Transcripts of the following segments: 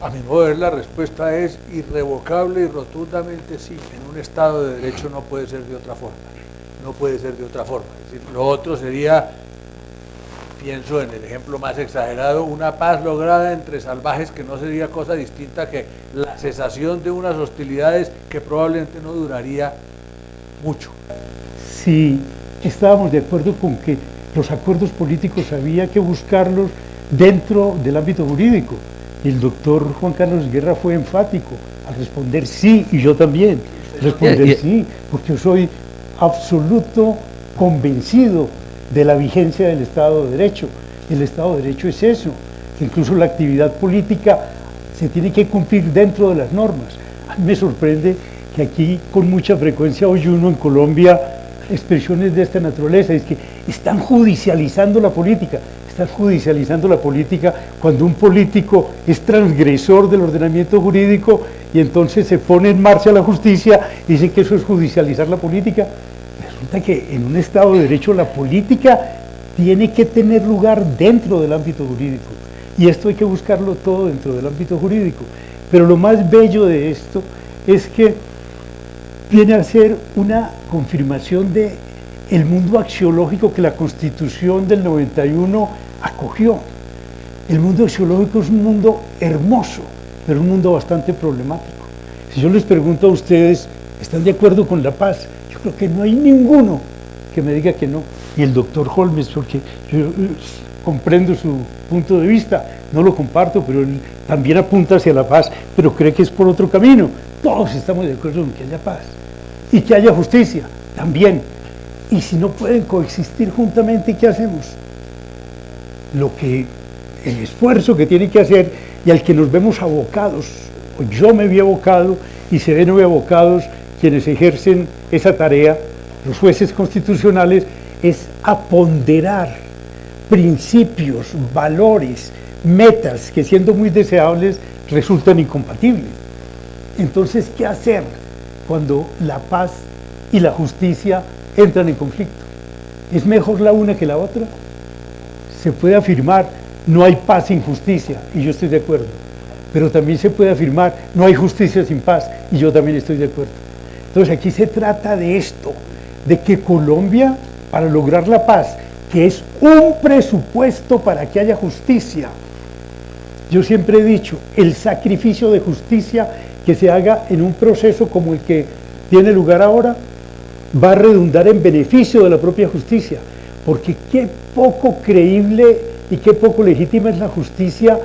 A mi modo de ver, la respuesta es irrevocable y rotundamente sí. En un Estado de Derecho no puede ser de otra forma. No puede ser de otra forma. Es decir, lo otro sería, pienso en el ejemplo más exagerado, una paz lograda entre salvajes que no sería cosa distinta que la cesación de unas hostilidades que probablemente no duraría mucho. Sí, estábamos de acuerdo con que los acuerdos políticos había que buscarlos dentro del ámbito jurídico. Y el doctor Juan Carlos Guerra fue enfático al responder sí, y yo también, responder sí, porque yo soy absoluto convencido de la vigencia del Estado de Derecho. El Estado de Derecho es eso, que incluso la actividad política se tiene que cumplir dentro de las normas. A mí me sorprende que aquí con mucha frecuencia oye uno en Colombia expresiones de esta naturaleza, es que están judicializando la política. Están judicializando la política cuando un político es transgresor del ordenamiento jurídico y entonces se pone en marcha la justicia y dice que eso es judicializar la política. Resulta que en un Estado de Derecho la política tiene que tener lugar dentro del ámbito jurídico y esto hay que buscarlo todo dentro del ámbito jurídico. Pero lo más bello de esto es que viene a ser una confirmación de el mundo axiológico que la Constitución del 91 acogió. El mundo axiológico es un mundo hermoso, pero un mundo bastante problemático. Si yo les pregunto a ustedes, ¿están de acuerdo con la paz? Yo creo que no hay ninguno que me diga que no. Y el doctor Holmes, porque yo comprendo su punto de vista, no lo comparto, pero él también apunta hacia la paz, pero cree que es por otro camino. Todos estamos de acuerdo en que haya paz y que haya justicia, también. Y si no pueden coexistir juntamente, ¿qué hacemos? El esfuerzo que tiene que hacer y al que nos vemos abocados, o yo me vi abocado y se ven hoy abocados quienes ejercen esa tarea, los jueces constitucionales, es a ponderar principios, valores, metas que siendo muy deseables resultan incompatibles. Entonces, ¿qué hacer cuando la paz y la justicia entran en conflicto? ¿Es mejor la una que la otra? Se puede afirmar, no hay paz sin justicia, y yo estoy de acuerdo. Pero también se puede afirmar, no hay justicia sin paz, y yo también estoy de acuerdo. Entonces aquí se trata de esto, de que Colombia, para lograr la paz, que es un presupuesto para que haya justicia, yo siempre he dicho, el sacrificio de justicia que se haga en un proceso como el que tiene lugar ahora, va a redundar en beneficio de la propia justicia, porque qué poco creíble y qué poco legítima es la justicia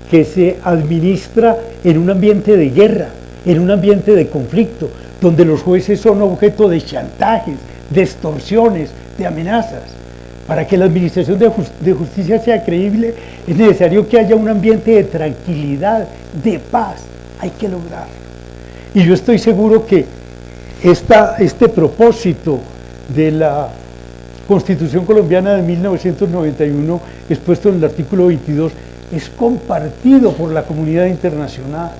que se administra en un ambiente de guerra, en un ambiente de conflicto, donde los jueces son objeto de chantajes, de extorsiones, de amenazas. Para que la administración de justicia sea creíble, es necesario que haya un ambiente de tranquilidad, de paz. Hay que lograrlo. Y yo estoy seguro que este propósito de la Constitución colombiana de 1991, expuesto en el artículo 22, es compartido por la comunidad internacional.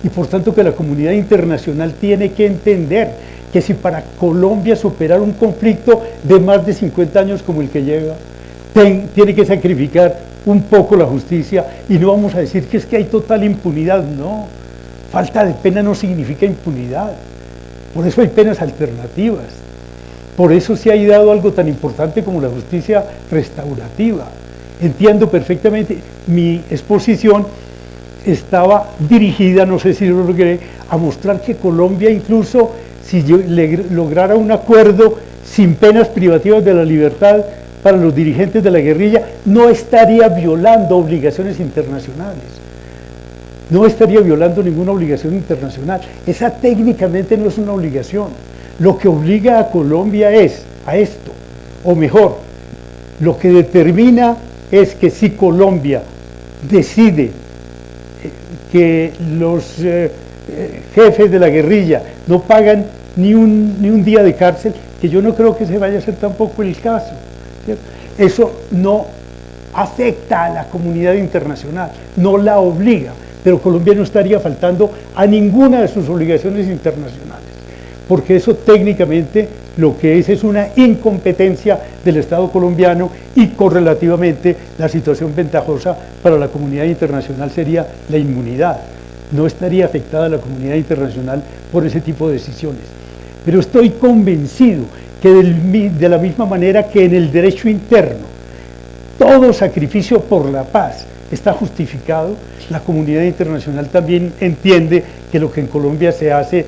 Y por tanto que la comunidad internacional tiene que entender que si para Colombia superar un conflicto de más de 50 años como el que llega, tiene que sacrificar un poco la justicia, y no vamos a decir que es que hay total impunidad, no. Falta de pena no significa impunidad. Por eso hay penas alternativas. Por eso se ha dado algo tan importante como la justicia restaurativa. Entiendo perfectamente, mi exposición estaba dirigida, no sé si lo logré, a mostrar que Colombia, incluso si lograra un acuerdo sin penas privativas de la libertad para los dirigentes de la guerrilla, no estaría violando obligaciones internacionales. No estaría violando ninguna obligación internacional. Esa técnicamente no es una obligación. Lo que obliga a Colombia es a esto, o mejor, lo que determina es que si Colombia decide que los jefes de la guerrilla no pagan ni un día de cárcel, que yo no creo que se vaya a hacer tampoco el caso, ¿cierto? Eso no afecta a la comunidad internacional, no la obliga, pero Colombia no estaría faltando a ninguna de sus obligaciones internacionales, porque eso técnicamente lo que es una incompetencia del Estado colombiano, y correlativamente la situación ventajosa para la comunidad internacional sería la inmunidad. no estaría afectada la comunidad internacional por ese tipo de decisiones. Pero estoy convencido que de la misma manera que en el derecho interno todo sacrificio por la paz está justificado, la comunidad internacional también entiende que lo que en Colombia se hace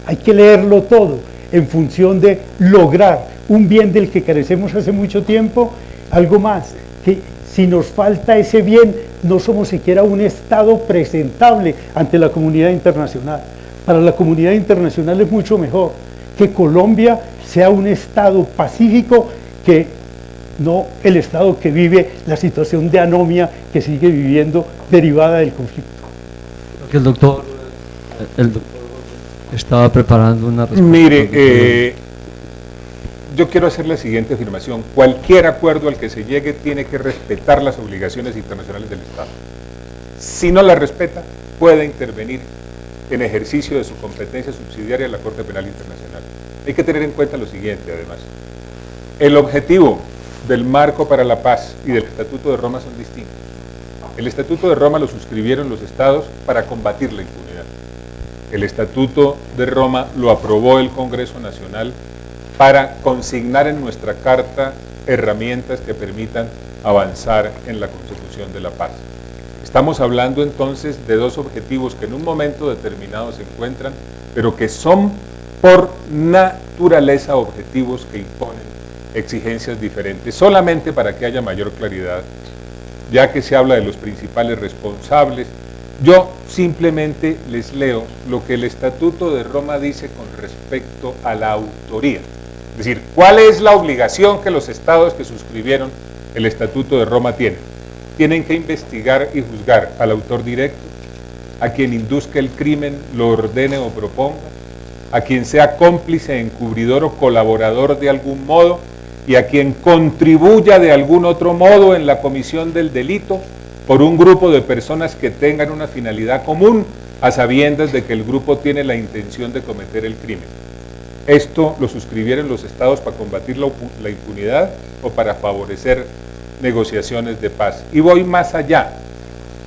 hay que leerlo todo en función de lograr un bien del que carecemos hace mucho tiempo, algo más, que si nos falta ese bien, no somos siquiera un Estado presentable ante la comunidad internacional. Para la comunidad internacional es mucho mejor que Colombia sea un Estado pacífico que no el Estado que vive la situación de anomia que sigue viviendo derivada del conflicto. Creo que el doctor estaba preparando una respuesta. Mire, yo quiero hacer la siguiente afirmación. Cualquier acuerdo al que se llegue tiene que respetar las obligaciones internacionales del Estado. Si no las respeta, puede intervenir en ejercicio de su competencia subsidiaria en la Corte Penal Internacional. Hay que tener en cuenta lo siguiente, además. El objetivo del Marco para la Paz y del Estatuto de Roma son distintos. El Estatuto de Roma lo suscribieron los Estados para combatir la impunidad. El Estatuto de Roma lo aprobó el Congreso Nacional para consignar en nuestra Carta herramientas que permitan avanzar en la consecución de la paz. Estamos hablando entonces de dos objetivos que en un momento determinado se encuentran, pero que son por naturaleza objetivos que imponen exigencias diferentes. Solamente para que haya mayor claridad, ya que se habla de los principales responsables, yo simplemente les leo lo que el Estatuto de Roma dice con respecto a la autoría. Es decir, ¿cuál es la obligación que los estados que suscribieron el Estatuto de Roma tienen? Tienen que investigar y juzgar al autor directo, a quien induzca el crimen, lo ordene o proponga, a quien sea cómplice, encubridor o colaborador de algún modo, y a quien contribuya de algún otro modo en la comisión del delito por un grupo de personas que tengan una finalidad común, a sabiendas de que el grupo tiene la intención de cometer el crimen. Esto lo suscribieron los estados para combatir la impunidad o para favorecer negociaciones de paz. Y voy más allá.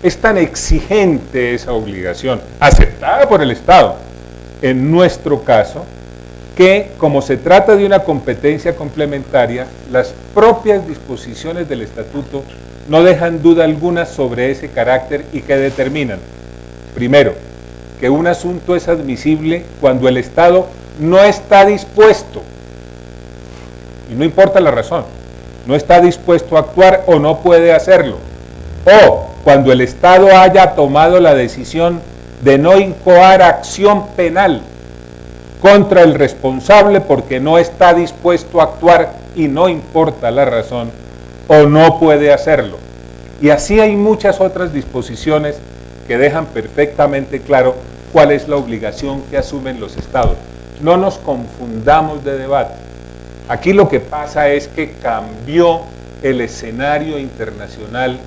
Es tan exigente esa obligación, aceptada por el Estado, en nuestro caso, que como se trata de una competencia complementaria, las propias disposiciones del Estatuto no dejan duda alguna sobre ese carácter y que determinan, primero, que un asunto es admisible cuando el Estado no está dispuesto, y no importa la razón, no está dispuesto a actuar o no puede hacerlo, o cuando el Estado haya tomado la decisión de no incoar acción penal contra el responsable porque no está dispuesto a actuar y no importa la razón, o no puede hacerlo. Y así hay muchas otras disposiciones que dejan perfectamente claro cuál es la obligación que asumen los estados. No nos confundamos de debate. Aquí lo que pasa es que cambió el escenario internacional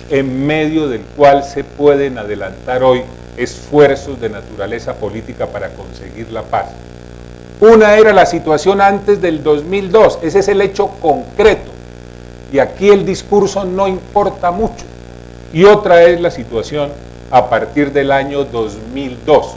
en medio del cual se pueden adelantar hoy esfuerzos de naturaleza política para conseguir la paz. Una era la situación antes del 2002, ese es el hecho concreto, y aquí el discurso no importa mucho. Y otra es la situación a partir del año 2002.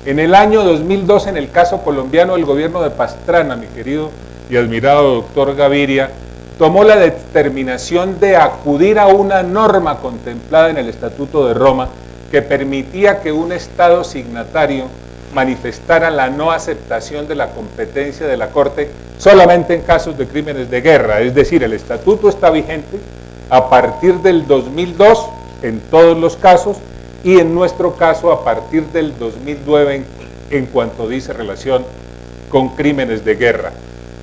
En el año 2002, en el caso colombiano, el gobierno de Pastrana, mi querido y admirado doctor Gaviria, tomó la determinación de acudir a una norma contemplada en el Estatuto de Roma que permitía que un Estado signatario manifestara la no aceptación de la competencia de la Corte solamente en casos de crímenes de guerra. Es decir, el Estatuto está vigente a partir del 2002 en todos los casos y en nuestro caso a partir del 2009 en cuanto dice relación con crímenes de guerra.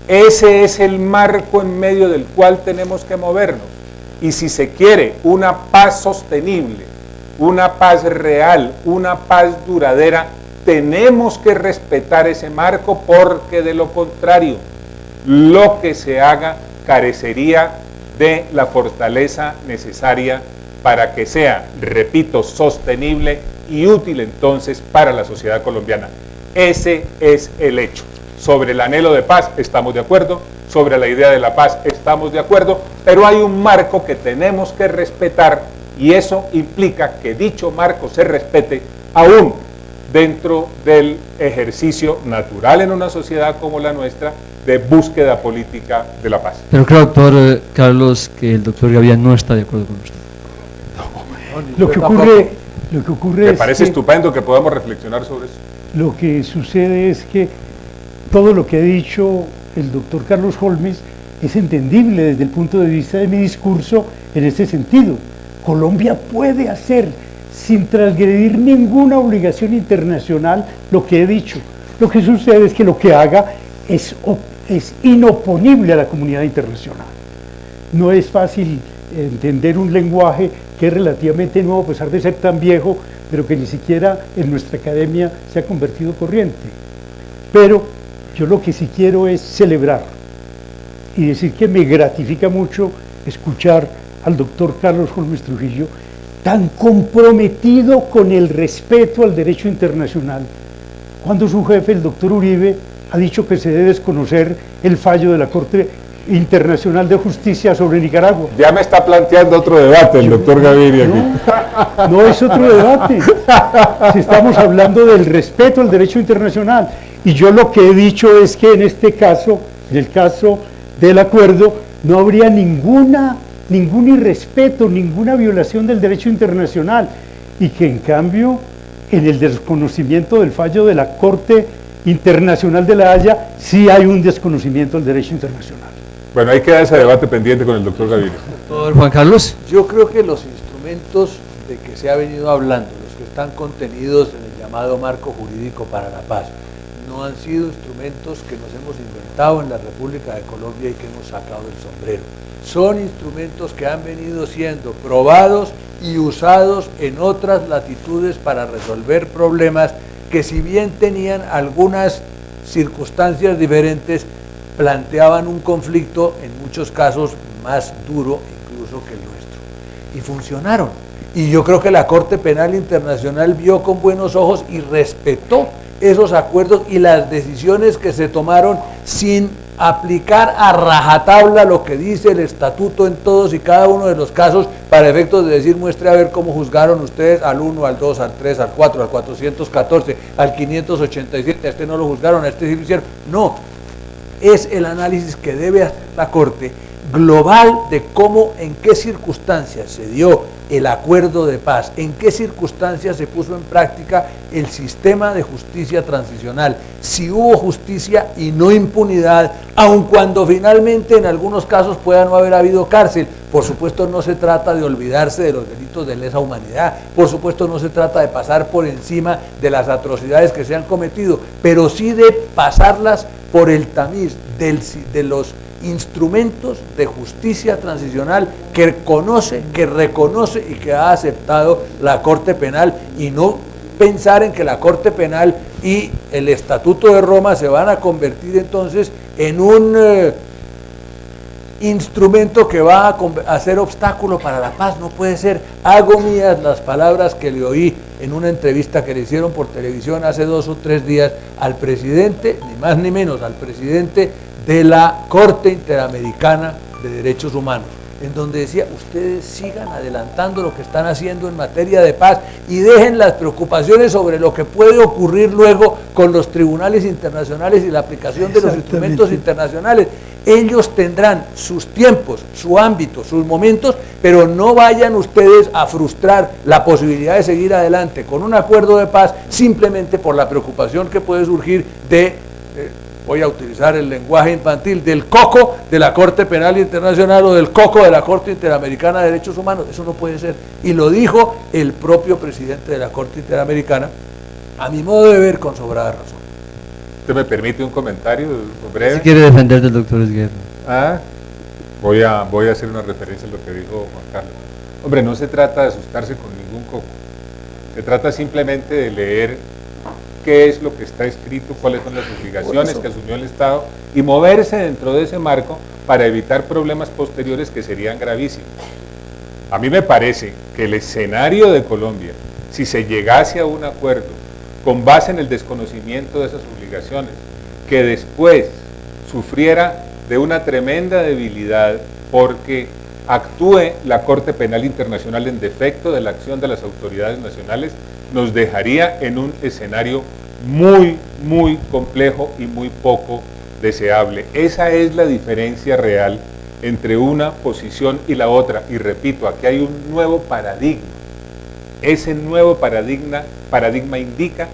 Ese es el marco en medio del cual tenemos que movernos. Y si se quiere una paz sostenible, una paz real, una paz duradera, tenemos que respetar ese marco porque de lo contrario, lo que se haga carecería de la fortaleza necesaria para que sea, repito, sostenible y útil entonces para la sociedad colombiana. Ese es el hecho. Sobre el anhelo de paz estamos de acuerdo, sobre la idea de la paz estamos de acuerdo, pero hay un marco que tenemos que respetar y eso implica que dicho marco se respete aún dentro del ejercicio natural en una sociedad como la nuestra de búsqueda política de la paz. Pero creo, doctor Carlos, que el doctor Gaviria no está de acuerdo con usted. Lo que ocurre Me es parece que estupendo que podamos reflexionar sobre eso. lo que sucede es que todo lo que ha dicho el doctor Carlos Holmes es entendible desde el punto de vista de mi discurso en ese sentido. Colombia puede hacer, sin transgredir ninguna obligación internacional, lo que he dicho. Lo que sucede es que lo que haga es inoponible a la comunidad internacional. No es fácil entender un lenguaje que es relativamente nuevo, a pesar de ser tan viejo, pero que ni siquiera en nuestra academia se ha convertido corriente. Pero yo lo que sí quiero es celebrar y decir que me gratifica mucho escuchar al doctor Carlos Holmes Trujillo tan comprometido con el respeto al derecho internacional, cuando su jefe, el doctor Uribe, ha dicho que se debe desconocer el fallo de la Corte Internacional de Justicia sobre Nicaragua. Ya me está planteando otro debate el doctor Gaviria aquí. No es otro debate. Si estamos hablando del respeto al derecho internacional. Y yo lo que he dicho es que en este caso, en el caso del acuerdo, no habría ningún irrespeto, ninguna violación del derecho internacional. Y que en cambio, en el desconocimiento del fallo de la Corte Internacional de la Haya, sí hay un desconocimiento del derecho internacional. Bueno, ahí queda ese debate pendiente con el doctor Gaviria. Doctor Juan Carlos. Yo creo que los instrumentos de que se ha venido hablando, los que están contenidos en el llamado marco jurídico para la paz, no han sido instrumentos que nos hemos inventado en la República de Colombia y que hemos sacado del sombrero. Son instrumentos que han venido siendo probados y usados en otras latitudes para resolver problemas que, si bien tenían algunas circunstancias diferentes, planteaban un conflicto en muchos casos más duro incluso que el nuestro. Y funcionaron. Y yo creo que la Corte Penal Internacional vio con buenos ojos y respetó esos acuerdos y las decisiones que se tomaron sin aplicar a rajatabla lo que dice el estatuto en todos y cada uno de los casos, para efectos de decir, muestre a ver cómo juzgaron ustedes al 1, al 2, al 3, al 4, al 414, al 587, a este no lo juzgaron, a este sí lo hicieron. No, es el análisis que debe hacer la Corte global de cómo, en qué circunstancias se dio el acuerdo de paz, en qué circunstancias se puso en práctica el sistema de justicia transicional, si hubo justicia y no impunidad, aun cuando finalmente en algunos casos pueda no haber habido cárcel. Por supuesto no se trata de olvidarse de los delitos de lesa humanidad, por supuesto no se trata de pasar por encima de las atrocidades que se han cometido, pero sí de pasarlas por el tamiz de los instrumentos de justicia transicional que conoce, que reconoce y que ha aceptado la Corte Penal, y no pensar en que la Corte Penal y el Estatuto de Roma se van a convertir entonces en un instrumento que va a ser obstáculo para la paz. No puede ser. Hago mías las palabras que le oí en una entrevista que le hicieron por televisión hace 2 o 3 días al presidente, ni más ni menos, al presidente de la Corte Interamericana de Derechos Humanos, en donde decía, ustedes sigan adelantando lo que están haciendo en materia de paz y dejen las preocupaciones sobre lo que puede ocurrir luego con los tribunales internacionales y la aplicación de los instrumentos internacionales. Ellos tendrán sus tiempos, su ámbito, sus momentos, pero no vayan ustedes a frustrar la posibilidad de seguir adelante con un acuerdo de paz simplemente por la preocupación que puede surgir de voy a utilizar el lenguaje infantil, del coco de la Corte Penal Internacional o del coco de la Corte Interamericana de Derechos Humanos. Eso no puede ser. Y lo dijo el propio presidente de la Corte Interamericana, a mi modo de ver, con sobrada razón. ¿Usted me permite un comentario breve? Si quiere defender del doctor Esguerra. Voy a hacer una referencia a lo que dijo Juan Carlos. Hombre, no se trata de asustarse con ningún coco. Se trata simplemente de leer qué es lo que está escrito, cuáles son las obligaciones que asumió el Estado y moverse dentro de ese marco para evitar problemas posteriores que serían gravísimos. A mí me parece que el escenario de Colombia, si se llegase a un acuerdo con base en el desconocimiento de esas obligaciones, que después sufriera de una tremenda debilidad porque actúe la Corte Penal Internacional en defecto de la acción de las autoridades nacionales, nos dejaría en un escenario muy complejo y muy poco deseable. Esa es la diferencia real entre una posición y la otra. Y repito, aquí hay un nuevo paradigma. Ese nuevo paradigma indica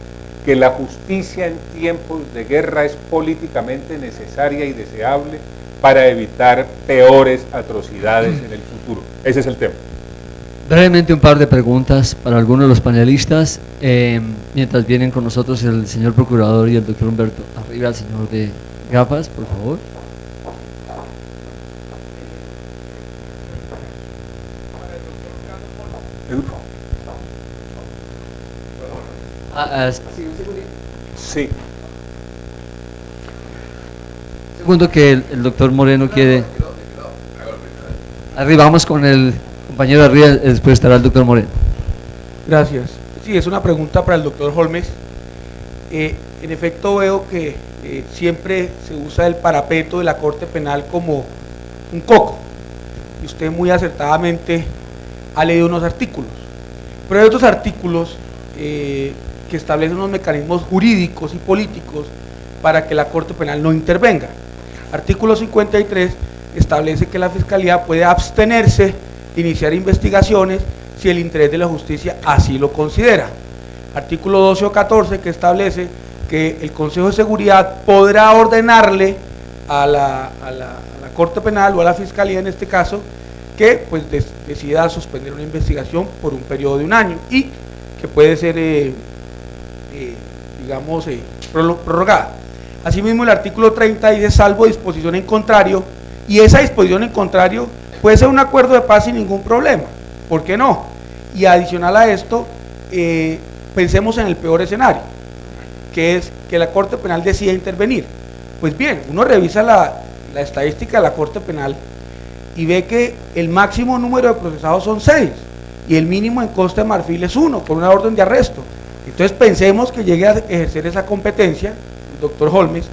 que la justicia en tiempos de guerra es políticamente necesaria y deseable para evitar peores atrocidades en el futuro. Ese es el tema. Brevemente un par de preguntas para algunos de los panelistas, mientras vienen con nosotros el señor Procurador y el doctor Humberto. Arriba el señor de gafas, por favor. Sí. Segundo que el doctor Moreno quiere. Arriba, vamos con el compañero de arriba, después estará el doctor Moreno. Gracias. Sí, es una pregunta para el doctor Holmes. En efecto veo que siempre se usa el parapeto de la Corte Penal como un coco, y usted muy acertadamente ha leído unos artículos, pero hay otros artículos que establecen unos mecanismos jurídicos y políticos para que la Corte Penal no intervenga. Artículo 53 establece que la Fiscalía puede abstenerse de iniciar investigaciones si el interés de la justicia así lo considera. Artículo 12 o 14 que establece que el Consejo de Seguridad podrá ordenarle a la Corte Penal o a la Fiscalía en este caso que pues decida suspender una investigación por un periodo de un año y que puede ser digamos prorrogada. Asimismo el artículo 30 dice salvo disposición en contrario, y esa disposición en contrario puede ser un acuerdo de paz sin ningún problema, ¿por qué no? Y adicional a esto, pensemos en el peor escenario, que es que la Corte Penal decida intervenir. Pues bien, uno revisa la estadística de la Corte Penal y ve que el máximo número de procesados son 6 y el mínimo en Costa de Marfil es 1 por una orden de arresto. Entonces pensemos que llegue a ejercer esa competencia, el doctor Holmes,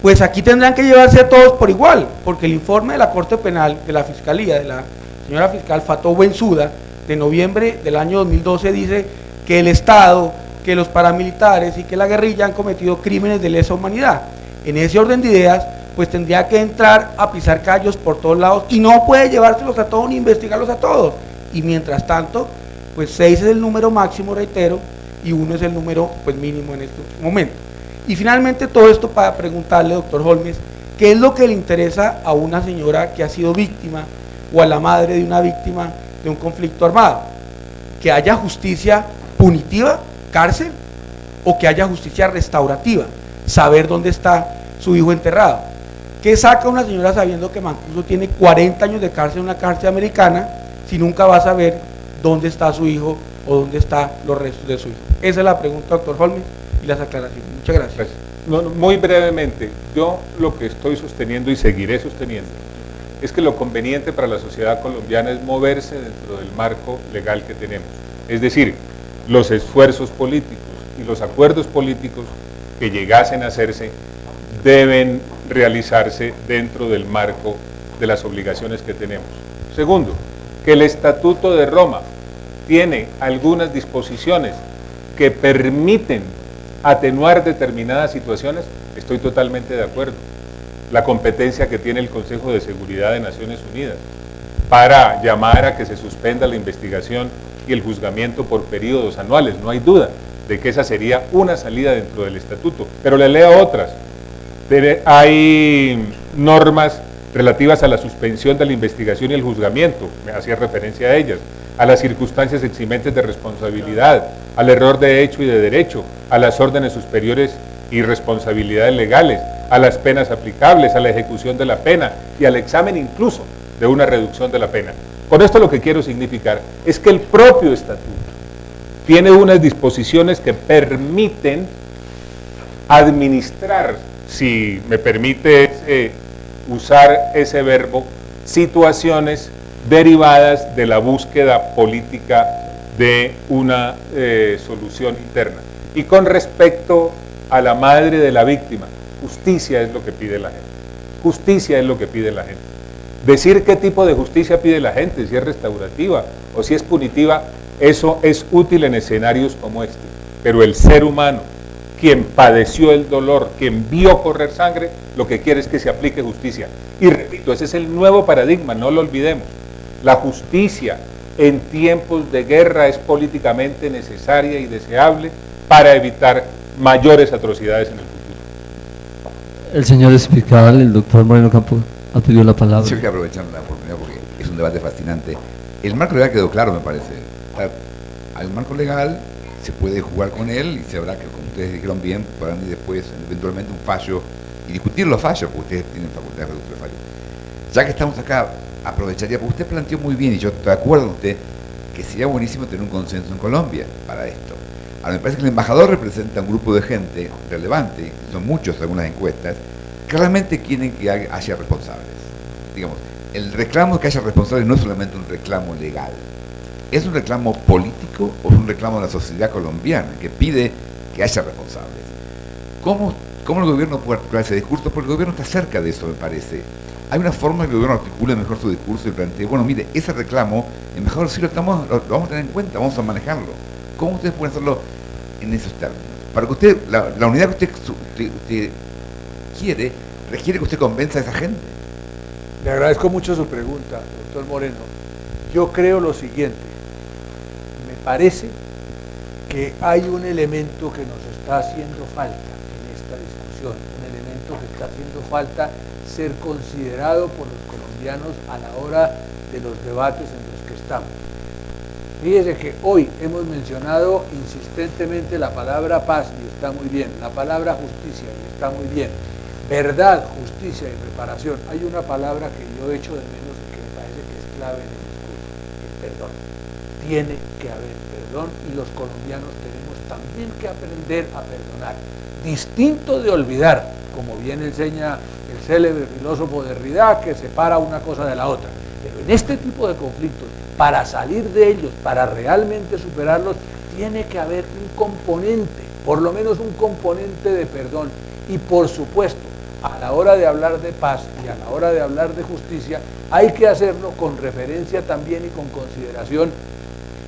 pues aquí tendrán que llevarse a todos por igual, porque el informe de la Corte Penal, de la Fiscalía, de la señora fiscal Fatou Bensouda, de noviembre del año 2012, dice que el Estado, que los paramilitares y que la guerrilla han cometido crímenes de lesa humanidad. En ese orden de ideas, pues tendría que entrar a pisar callos por todos lados y no puede llevárselos a todos ni investigarlos a todos. Y mientras tanto, pues 6 es el número máximo, reitero, y 1 es el número pues mínimo en este momento. Y finalmente todo esto para preguntarle, doctor Holmes, ¿qué es lo que le interesa a una señora que ha sido víctima o a la madre de una víctima de un conflicto armado? ¿Que haya justicia punitiva, cárcel, o que haya justicia restaurativa, saber dónde está su hijo enterrado? ¿Qué saca una señora sabiendo que Mancuso tiene 40 años de cárcel en una cárcel americana si nunca va a saber dónde está su hijo o dónde están los restos de su hijo? Esa es la pregunta, doctor Holmes, y las aclaraciones. Muchas gracias. No, muy brevemente, yo lo que estoy sosteniendo y seguiré sosteniendo es que lo conveniente para la sociedad colombiana es moverse dentro del marco legal que tenemos. Es decir, los esfuerzos políticos y los acuerdos políticos que llegasen a hacerse deben realizarse dentro del marco de las obligaciones que tenemos. Segundo, que el Estatuto de Roma tiene algunas disposiciones que permiten atenuar determinadas situaciones, estoy totalmente de acuerdo. La competencia que tiene el Consejo de Seguridad de Naciones Unidas para llamar a que se suspenda la investigación y el juzgamiento por periodos anuales, no hay duda de que esa sería una salida dentro del estatuto, pero le leo otras. Hay normas relativas a la suspensión de la investigación y el juzgamiento, me hacía referencia a ellas, a las circunstancias eximentes de responsabilidad, al error de hecho y de derecho, a las órdenes superiores y responsabilidades legales, a las penas aplicables, a la ejecución de la pena y al examen incluso de una reducción de la pena. Con esto lo que quiero significar es que el propio estatuto tiene unas disposiciones que permiten administrar, si me permite usar ese verbo, situaciones derivadas de la búsqueda política de una solución interna. Y con respecto a la madre de la víctima, justicia es lo que pide la gente. Justicia es lo que pide la gente. Decir qué tipo de justicia pide la gente, si es restaurativa o si es punitiva, eso es útil en escenarios como este. Pero el ser humano, quien padeció el dolor, quien vio correr sangre, lo que quiere es que se aplique justicia. Y repito, ese es el nuevo paradigma, no lo olvidemos. La justicia en tiempos de guerra es políticamente necesaria y deseable para evitar mayores atrocidades en el futuro. El señor fiscal, el doctor Moreno Campo, ha pedido la palabra. Yo quería aprovechar la oportunidad porque es un debate fascinante. El marco legal quedó claro, me parece. Al marco legal se puede jugar con él y se habrá que, como ustedes dijeron bien, podrán ir después eventualmente un fallo y discutir los fallos, porque ustedes tienen facultad de reducir fallos. Ya que estamos acá, aprovecharía, porque usted planteó muy bien, y yo estoy de acuerdo con usted, que sería buenísimo tener un consenso en Colombia para esto. Ahora, me parece que el embajador representa un grupo de gente relevante, son muchos según las encuestas, que realmente quieren que haya responsables. Digamos, el reclamo de que haya responsables no es solamente un reclamo legal, es un reclamo político o es un reclamo de la sociedad colombiana que pide que haya responsables. ¿Cómo el gobierno puede articular ese discurso? Porque el gobierno está cerca de eso, me parece. Hay una forma que el gobierno articule mejor su discurso y plantee, bueno, mire, ese reclamo, mejor sí lo vamos a tener en cuenta, vamos a manejarlo. ¿Cómo ustedes pueden hacerlo en esos términos? Para que usted, la unidad que usted quiere, requiere que usted convenza a esa gente. Le agradezco mucho su pregunta, doctor Moreno. Yo creo lo siguiente, me parece que hay un elemento que nos está haciendo falta en esta discusión, un elemento que está haciendo falta ser considerado por los colombianos a la hora de los debates en los que estamos. Fíjese que hoy hemos mencionado insistentemente la palabra paz y está muy bien, la palabra justicia y está muy bien, verdad, justicia y reparación. Hay una palabra que yo echo de menos y que me parece que es clave en el discurso, el perdón. Tiene que haber perdón y los colombianos tenemos también que aprender a perdonar. Distinto de olvidar, como bien enseña el célebre filósofo Derrida, que separa una cosa de la otra. Pero en este tipo de conflictos, para salir de ellos, para realmente superarlos, tiene que haber un componente, por lo menos un componente de perdón. Y por supuesto, a la hora de hablar de paz y a la hora de hablar de justicia, hay que hacerlo con referencia también y con consideración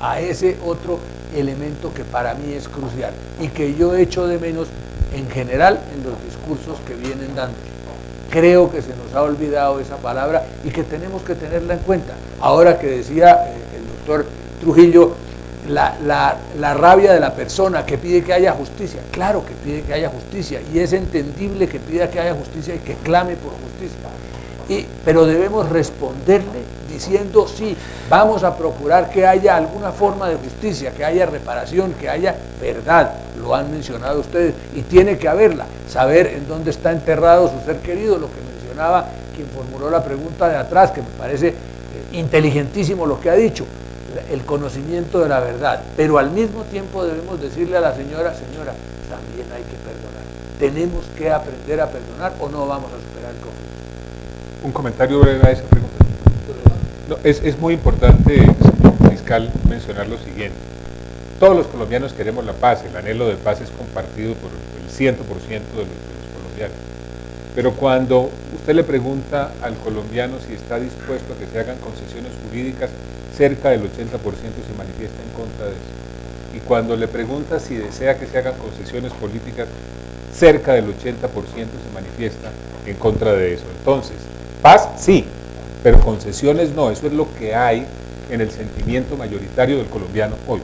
a ese otro elemento que para mí es crucial y que yo echo de menos en general en los discursos que vienen dando. Creo que se nos ha olvidado esa palabra y que tenemos que tenerla en cuenta. Ahora que decía el doctor Trujillo, la rabia de la persona que pide que haya justicia, claro que pide que haya justicia y es entendible que pida que haya justicia y que clame por justicia, pero debemos responderle diciendo sí, vamos a procurar que haya alguna forma de justicia, que haya reparación, que haya verdad, lo han mencionado ustedes y tiene que haberla, saber en dónde está enterrado su ser querido, lo que mencionaba quien formuló la pregunta de atrás, que me parece inteligentísimo lo que ha dicho, el conocimiento de la verdad, pero al mismo tiempo debemos decirle a la señora, también hay que perdonar, tenemos que aprender a perdonar o no vamos a superar el conflicto. Un comentario breve a esa pregunta. No, es muy importante, señor fiscal, mencionar lo siguiente. Todos los colombianos queremos la paz, el anhelo de paz es compartido por el 100% de los colombianos. Pero cuando usted le pregunta al colombiano si está dispuesto a que se hagan concesiones jurídicas, cerca del 80% se manifiesta en contra de eso. Y cuando le pregunta si desea que se hagan concesiones políticas, cerca del 80% se manifiesta en contra de eso. Entonces, paz sí, pero concesiones no, eso es lo que hay en el sentimiento mayoritario del colombiano hoy.